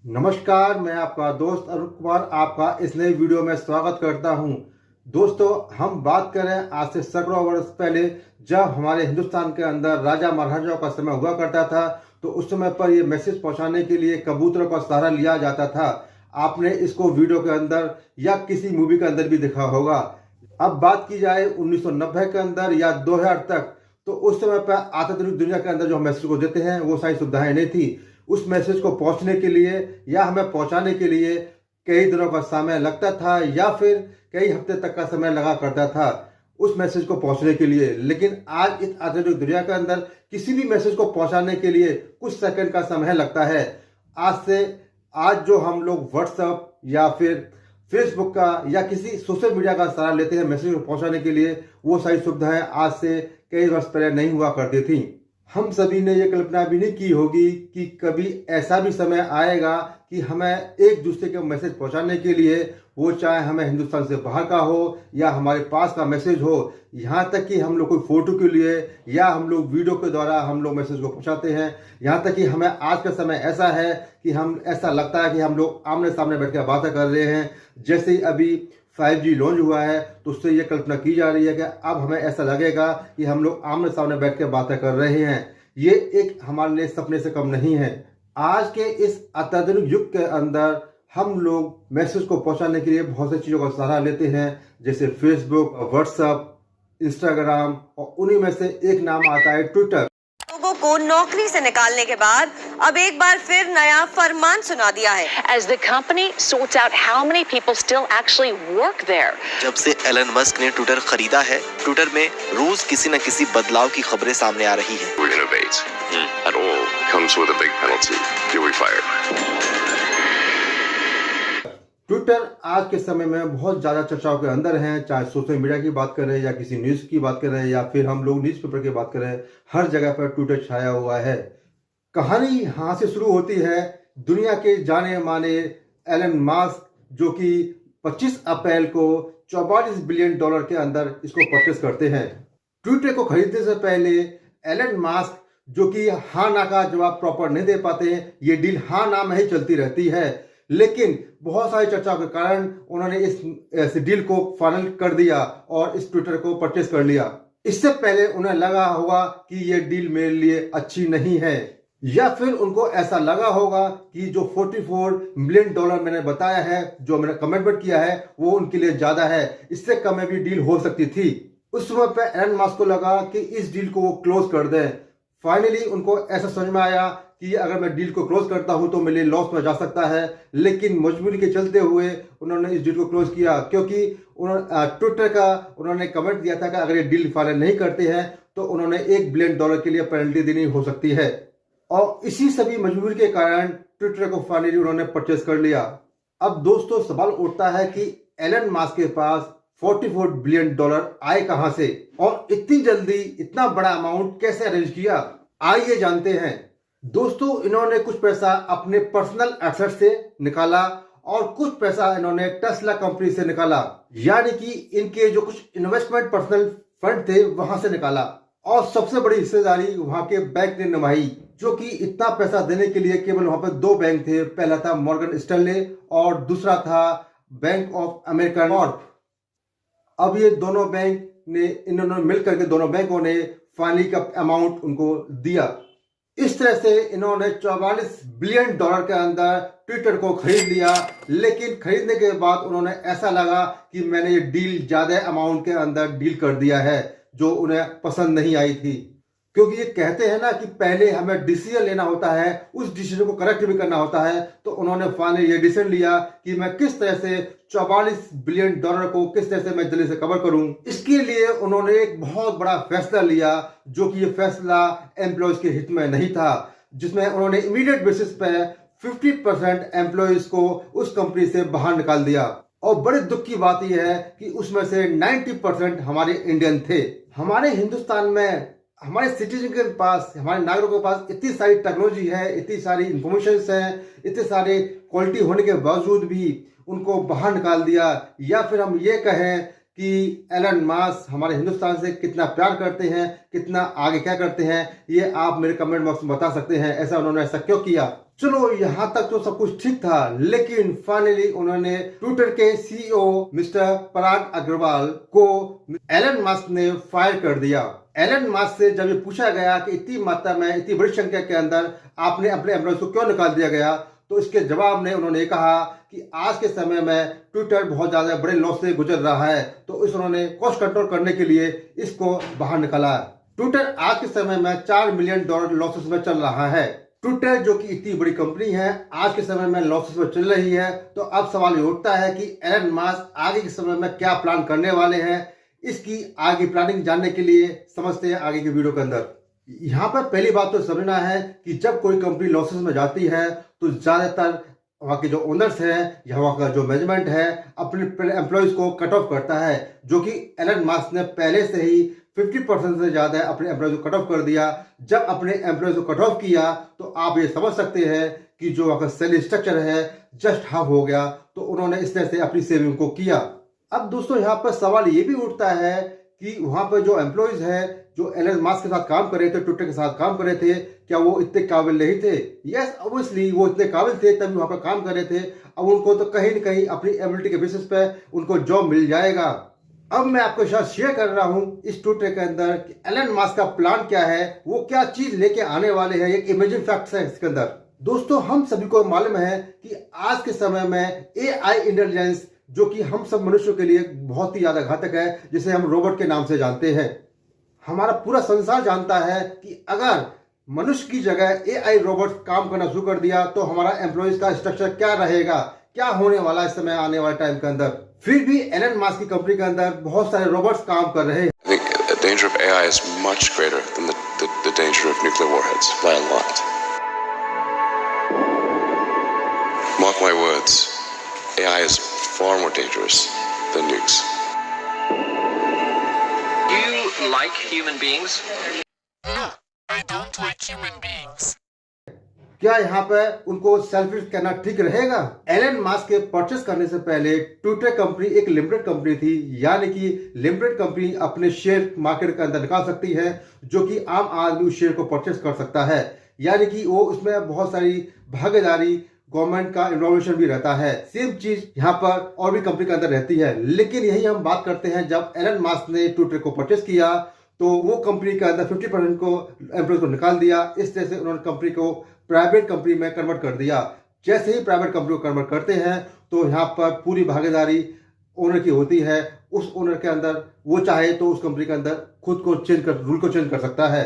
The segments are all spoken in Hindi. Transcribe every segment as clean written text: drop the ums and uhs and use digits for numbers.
नमस्कार, मैं आपका दोस्त अरुण कुमार आपका इस नई वीडियो में स्वागत करता हूं। दोस्तों, हम बात करें आज से सैकड़ों वर्ष पहले, जब हमारे हिंदुस्तान के अंदर राजा महाराजाओं का समय हुआ करता था, तो उस समय पर ये मैसेज पहुंचाने के लिए कबूतरों का सहारा लिया जाता था। आपने इसको वीडियो के अंदर या किसी मूवी के अंदर भी देखा होगा। अब बात की जाए 1990 के अंदर या 2000 तक, तो उस समय पर आधुनिक दुनिया के अंदर जो हम मैसेज को देते हैं वो सारी सुविधाएं नहीं थी। उस मैसेज को पहुंचने के लिए या हमें पहुंचाने के लिए कई दिनों का समय लगता था या फिर कई हफ्ते तक का समय लगा करता था उस मैसेज को पहुंचने के लिए। लेकिन आज इस आधुनिक दुनिया के अंदर किसी भी मैसेज को पहुंचाने के लिए कुछ सेकंड का समय लगता है। आज जो हम लोग व्हाट्सएप या फिर फेसबुक का या किसी सोशल मीडिया का सहारा लेते हैं मैसेज को पहुंचाने के लिए, वो सारी सुविधाएं आज से कई वर्ष पहले नहीं हुआ करती थी। हम सभी ने ये कल्पना भी नहीं की होगी कि कभी ऐसा भी समय आएगा कि हमें एक दूसरे के मैसेज पहुंचाने के लिए, वो चाहे हमें हिंदुस्तान से बाहर का हो या हमारे पास का मैसेज हो, यहाँ तक कि हम लोग कोई फोटो के लिए या हम लोग वीडियो के द्वारा हम लोग मैसेज को पहुंचाते हैं। यहाँ तक कि हमें आज का समय ऐसा है कि हम ऐसा लगता है कि हम लोग आमने सामने बैठ कर बातें कर रहे हैं। जैसे ही अभी 5G लॉन्च हुआ है, तो उससे ये कल्पना की जा रही है कि अब हमें ऐसा लगेगा कि हम लोग आमने सामने बैठ कर बातें कर रहे हैं। ये एक हमारे लिए सपने से कम नहीं है। आज के इस अत्याधुनिक युग के अंदर हम लोग मैसेज को पहुंचाने के लिए बहुत सी चीज़ों का सहारा लेते हैं, जैसे फेसबुक, व्हाट्सएप, इंस्टाग्राम, और उन्हीं में से एक नाम आता है ट्विटर। लोगों को नौकरी से निकालने के बाद अब एक बार फिर नया फरमान सुना दिया है। As the company sorts out how many people still actually work there. जब से एलन मस्क ने ट्विटर खरीदा है, ट्विटर में रोज किसी न किसी बदलाव की खबरें सामने आ रही हैं। We innovate at all comes with a big penalty. You'll be fired. Twitter आज के समय में बहुत ज़्यादा चर्चाओं के अंदर हैं, चाहे सोशल मीडिया की बात करें या किसी न्यूज़ की बात करें या फिर हम लोग न्यूज़पेपर की बात करें, हर जगह पर ट्विटर छाया हुआ है। कहानी यहाँ से शुरू होती है। दुनिया के जाने माने एलन मस्क, जो कि 25 अप्रैल को $44 बिलियन के अंदर इसको परचेस करते हैं। ट्विटर को खरीदने से पहले एलन मस्क, जो कि हाँ ना का जवाब प्रॉपर नहीं दे पाते हैं, ये डील हाँ ना में ही चलती रहती है। लेकिन बहुत सारी चर्चाओं के कारण उन्होंने इस डील को फाइनल कर दिया और इस ट्विटर को परचेस कर लिया। इससे पहले उन्हें लगा होगा कि ये डील मेरे लिए अच्छी नहीं है, या फिर उनको ऐसा लगा होगा कि जो $44 मिलियन मैंने बताया है, जो मैंने कमिटमेंट किया है, वो उनके लिए ज्यादा है, इससे कम में भी डील हो सकती थी। उस समय पे एलन मस्क को लगा कि इस डील को वो क्लोज कर दें। फाइनली उनको ऐसा समझ में आया कि अगर मैं डील को क्लोज करता हूं तो मेरे लिए लॉस में जा सकता है, लेकिन मजबूरी के चलते हुए उन्होंने इस डील को क्लोज किया, क्योंकि ट्विटर का उन्होंने कमेंट दिया था कि अगर ये डील फाइनल नहीं करते हैं तो उन्होंने $1 बिलियन के लिए पेनल्टी देनी हो सकती है। और इसी सभी मजबूरी के कारण ट्विटर को फाइनली उन्होंने परचेस कर लिया। अब दोस्तों, सवाल उठता है कि एलन मस्क के पास $44 बिलियन आए कहां से और इतनी जल्दी इतना बड़ा अमाउंट कैसे अरेंज किया, आइए जानते हैं। दोस्तों, इन्होंने कुछ पैसा अपने पर्सनल एसेट से निकाला और कुछ पैसा इन्होंने टेस्ला कंपनी से निकाला, यानी कि इनके जो कुछ इन्वेस्टमेंट पर्सनल फंड थे वहां से निकाला। और सबसे बड़ी हिस्सेदारी वहां के बैंक ने निभाई, जो कि इतना पैसा देने के लिए केवल वहां पर 2 बैंक थे। पहला था मॉर्गन स्टैनले और दूसरा था बैंक ऑफ अमेरिका नॉर्थ। अब ये दोनों बैंक ने, इन्होंने मिलकर के दोनों बैंकों ने फाइनली का अमाउंट उनको दिया। इस तरह से इन्होंने $44 बिलियन के अंदर ट्विटर को खरीद लिया। लेकिन खरीदने के बाद उन्होंने ऐसा लगा कि मैंने ये डील ज्यादा अमाउंट के अंदर डील कर दिया है, जो उन्हें पसंद नहीं आई थी। क्योंकि ये कहते हैं ना कि पहले हमें डिसीजन लेना होता है, उस डिसीजन को करेक्ट भी करना होता है। तो उन्होंने फाइनली ये डिसीजन लिया कि मैं किस तरह से $44 बिलियन को किस तरह से मैं जल्दी से कवर करूं। इसके लिए उन्होंने एक बहुत बड़ा फैसला लिया, जो कि ये फैसला एम्प्लॉयज के हित में नहीं था, जिसमें उन्होंने इमीडिएट बेसिस पे 50% एम्प्लॉयज को उस कंपनी से बाहर निकाल दिया। और बड़े दुख की बात यह है कि उसमें से 90% हमारे इंडियन थे। हमारे हिंदुस्तान में हमारे सिटीजन के पास, हमारे नागरिकों के पास इतनी सारी टेक्नोलॉजी है, इतनी सारी इंफॉर्मेशन है, इतने सारे क्वालिटी होने के बावजूद भी उनको बाहर निकाल दिया। या फिर हम ये कहें कि एलन मस्क हमारे हिंदुस्तान से कितना प्यार करते हैं, कितना आगे क्या करते हैं, ये आप मेरे कमेंट बॉक्स में बता सकते हैं। उन्होंने ऐसा क्यों किया? चलो यहाँ तक तो सब कुछ ठीक था, लेकिन फाइनली उन्होंने ट्विटर के सीईओ मिस्टर पराग अग्रवाल को एलन मस्क ने फायर कर दिया। एलन मस्क से जब ये पूछा गया कि इतनी मात्रा में, इतनी बड़ी संख्या के अंदर आपने अपने एम्प्लॉयज को क्यों निकाल दिया गया, तो इसके जवाब में उन्होंने ये कहा कि आज के समय में ट्विटर बहुत ज्यादा बड़े लॉस से गुजर रहा है, तो उन्होंने कॉस्ट कंट्रोल करने के लिए इसको बाहर निकाला। ट्विटर आज के समय में $4 मिलियन लॉसेस में चल रहा है। ट्विटर जो कि इतनी बड़ी कंपनी है, आज के समय में लॉसेस में चल रही है, तो अब सवाल ये उठता है कि एलन मस्क आगे के समय में क्या प्लान करने वाले हैं। इसकी आगे प्लानिंग जानने के लिए समझते हैं आगे की वीडियो के अंदर। यहाँ पर पहली बात तो समझना है कि जब कोई कंपनी लॉसेस में जाती है तो ज्यादातर वहाँ के जो ओनर्स हैं या वहाँ का जो मैनेजमेंट है अपने एम्प्लॉयज को कट ऑफ करता है, जो कि एलन मस्क ने पहले से ही 50% से ज्यादा अपने एम्प्लॉयज को कट ऑफ कर दिया। जब अपने एम्प्लॉयज को कट ऑफ किया तो आप ये समझ सकते हैं कि जो वहाँ का सैलरी स्ट्रक्चर है जस्ट हाफ हो गया, तो उन्होंने इस तरह से अपनी सेविंग को किया। अब दोस्तों यहाँ पर सवाल ये भी उठता है कि वहां पर जो एम्प्लॉयज है जो एलन मस्क के साथ काम कर रहे थे, ट्विटर के साथ काम कर रहे थे, क्या वो इतने काबिल नहीं थे? यस, ऑब्वियसली वो इतने काबिल थे तभी वहां पर काम कर रहे थे। अब उनको तो कहीं न कहीं अपनी एबिलिटी के बेसिस पे उनको जॉब मिल जाएगा। अब मैं आपके साथ शेयर कर रहा हूं इस ट्विटर के अंदर कि एलन मस्क का प्लान क्या है, वो क्या चीज लेके आने वाले हैं। एक इमेजिन फैक्ट्स है इसके अंदर। दोस्तों हम सभी को मालूम है कि आज के समय में AI इंटेलिजेंस जो कि हम सब मनुष्यों के लिए बहुत ही ज्यादा घातक है, जिसे हम रोबोट के नाम से जानते हैं। हमारा पूरा संसार जानता है कि अगर मनुष्य की जगह AI रोबोट काम करना शुरू कर दिया तो हमारा एम्प्लॉयज का स्ट्रक्चर क्या रहेगा, क्या होने वाला इस समय आने वाले टाइम के अंदर। फिर भी एलन मस्क की कंपनी के अंदर बहुत सारे रोबोट्स काम कर रहे हैं। I think the danger of AI is much greater than the danger of nuclear warheads by a lot. Mark my words, AI is far more dangerous than nukes. Do you like human beings? No, I don't like human beings. क्या यहाँ पे उनको सेल्फिश कहना ठीक रहेगा? एलन मस्क के परचेस करने से पहले ट्विटर कंपनी एक लिमिटेड कंपनी थी, यानी कि लिमिटेड कंपनी अपने शेयर मार्केट के अंदर निकाल सकती है, जो कि आम आदमी उस शेयर को परचेस कर सकता है। यानी कि वो उसमें बहुत सारी भागीदारी, गवर्नमेंट का इन्वॉल्वेशन भी रहता है। सेम चीज यहाँ पर और भी कंपनी के अंदर रहती है। लेकिन यही हम बात करते हैं, जब एलन मस्क ने ट्विटर को परचेस किया तो वो कंपनी के अंदर 50% को एम्प्लॉयज को निकाल दिया। इस तरह से उन्होंने कंपनी को प्राइवेट कंपनी में कन्वर्ट कर दिया। जैसे ही प्राइवेट कंपनी को कन्वर्ट करते हैं तो यहाँ पर पूरी भागीदारी ओनर की होती है। उस ओनर के अंदर वो चाहे तो उस कंपनी के अंदर खुद को रूल को चेंज कर सकता है।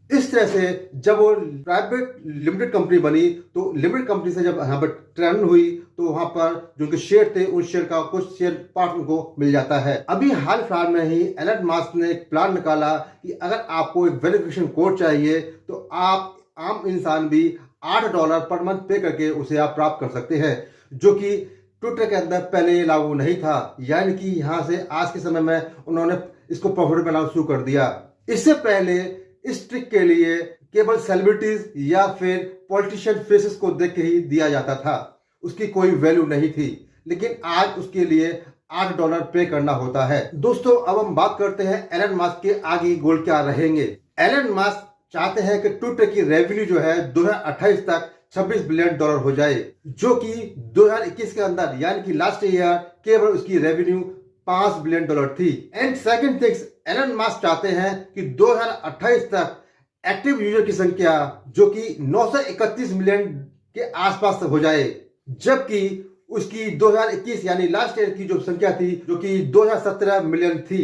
इस तरह से जब वो प्राइवेट लिमिटेड कंपनी बनी तो लिमिटेड कंपनी से जब यहाँ पर ट्रेंड हुई तो वहां पर जो उनके शेयर थे उन शेयर का कुछ शेयर पार्ट उनको मिल जाता है। अभी हाल फिलहाल में ही एलन मस्क ने एक प्लान निकाला कि अगर आपको एक वेरिफिकेशन कोड चाहिए तो आप आम इंसान भी $8 पर मंथ पे करके उसे आप प्राप्त कर सकते हैं, जो कि ट्विटर के अंदर पहले लागू नहीं था। यानी कि यहाँ से आज के समय में उन्होंने इसको प्रॉफिट बनाना शुरू कर दिया। इससे पहले इस ट्रिक के लिए केवल सेलिब्रिटीज या फिर पॉलिटिशियन फेसेस को देख के ही दिया जाता था, उसकी कोई वैल्यू नहीं थी। लेकिन आज उसके लिए $8 पे करना होता है। दोस्तों अब हम बात करते हैं एलन मस्क के आगे गोल क्या रहेंगे। एलन मस्क चाहते हैं कि ट्विटर की रेवेन्यू जो है 2028 तक $26 बिलियन हो जाए, जो कि 2021 के अंदर यानी कि लास्ट ईयर केवल उसकी रेवेन्यू $5 बिलियन थी। And second things, Elon Musk चाहते हैं कि 2028 तक एक्टिव यूजर की संख्या जो कि 931 मिलियन के आसपास हो जाए, जबकि उसकी 2021 यानी लास्ट ईयर की जो संख्या थी जो कि 2017 मिलियन थी।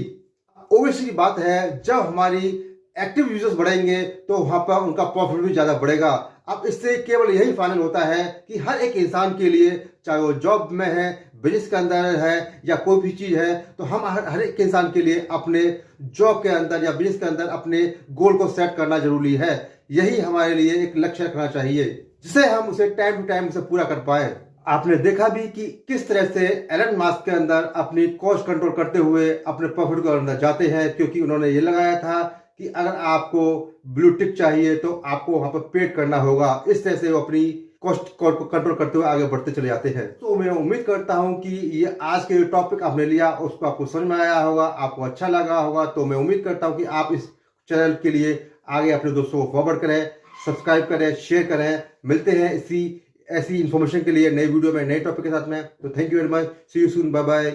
ओवरसी बात है, जब हमारी एक्टिव यूजर्स बढ़ेंगे तो वहां पर उनका प्रॉफिट भी ज्यादा बढ़ेगा। अब इससे केवल यही फाइनल होता है कि हर एक इंसान के लिए, चाहे वो जॉब में है, बिजनेस के अंदर है या कोई भी चीज है, तो हम हर एक इंसान के लिए अपने जॉब के अंदर या बिजनेस के अंदर अपने गोल को सेट करना जरूरी है। यही हमारे लिए एक लक्ष्य रखना चाहिए जिसे हम उसे टाइम टू टाइम से पूरा कर पाए। आपने देखा भी कि किस तरह से एलन मस्क के अंदर अपनी कॉस्ट कंट्रोल करते हुए अपने प्रॉफिट को अंदर जाते हैं, क्योंकि उन्होंने ये लगाया था कि अगर आपको ब्लू टिक चाहिए तो आपको वहां पर पेड करना होगा। इस तरह से वो अपनी कॉस्ट को कंट्रोल करते हुए आगे बढ़ते चले जाते हैं। तो मैं उम्मीद करता हूं कि ये आज के टॉपिक आपने लिया उसको आपको समझ में आया होगा, आपको अच्छा लगा होगा। तो मैं उम्मीद करता हूं कि आप इस चैनल के लिए आगे अपने दोस्तों को फॉरवर्ड करें, सब्सक्राइब करें, शेयर करें। मिलते हैं ऐसी इन्फॉर्मेशन के लिए नई वीडियो में नए टॉपिक के साथ में। तो thank you very much, see you soon, bye bye.